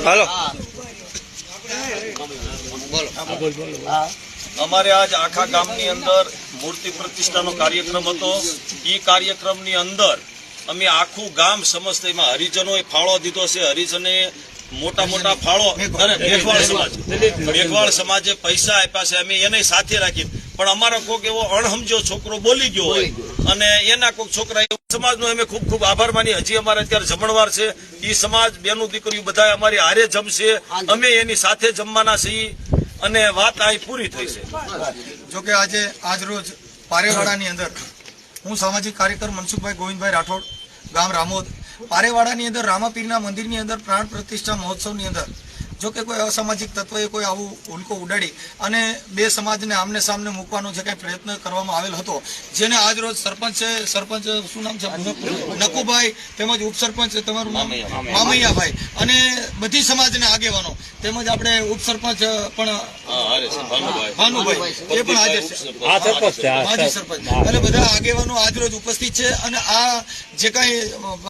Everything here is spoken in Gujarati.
હાલો અમારે આજ આખા ગામની અંદર મૂર્તિ પ્રતિષ્ઠાનો કાર્યક્રમ હતો। એ કાર્યક્રમની અંદર અમે આખું ગામ સમસ્ત એમાં હરિજનોએ ફાળો દીધો છે। હરિજને મોટા મોટા ફાળો મેઘવાળ સમાજે પૈસા આપ્યા છે। અમે એને સાથે રાખી પણ અમારો કોઈક એવો અણહમજો છોકરો બોલી ગયો હોય અને એના કોઈક છોકરા સમાજનો અમે ખૂબ ખૂબ આભાર માની। હજી અમારે અત્યારે જમણવાર છે। એ સમાજ બેનું દીકરીઓ બધા અમારી હારે જમશે, અમે એની સાથે જમવાના છીએ અને વાત અહીં પૂરી થઈ છે। જોકે આજે આજ રોજ પારેવાડાની અંદર હું સામાજિક કાર્યકર મનસુખભાઈ ગોવિંદભાઈ રાઠોડ, ગામ રામોદ, પારેવાડાની અંદર રામાપીરના મંદિરની અંદર પ્રાણ પ્રતિષ્ઠા મહોત્સવની અંદર જો કે કોઈ અસામાજિક તત્વોએ કોઈ આવું ઉલ્કો ઉડાડી અને બે સમાજને આમને સામને મૂકવાનો જે કંઈ પ્રયત્ન કરવામાં આવેલ હતો, જેને આજ રોજ સરપંચ શું નામ છે, નકુભાઈ, તેમજ ઉપસરપંચ તમારું નામ મામૈયાભાઈ અને બધી સમાજને આગેવાનો તેમજ આપણે ઉપસરપંચ પણ ભાનુભાઈ એ પણ હાજર છે, માજી સરપંચ, એટલે બધા આગેવાનો આજ રોજ ઉપસ્થિત છે અને આ જે કાંઈ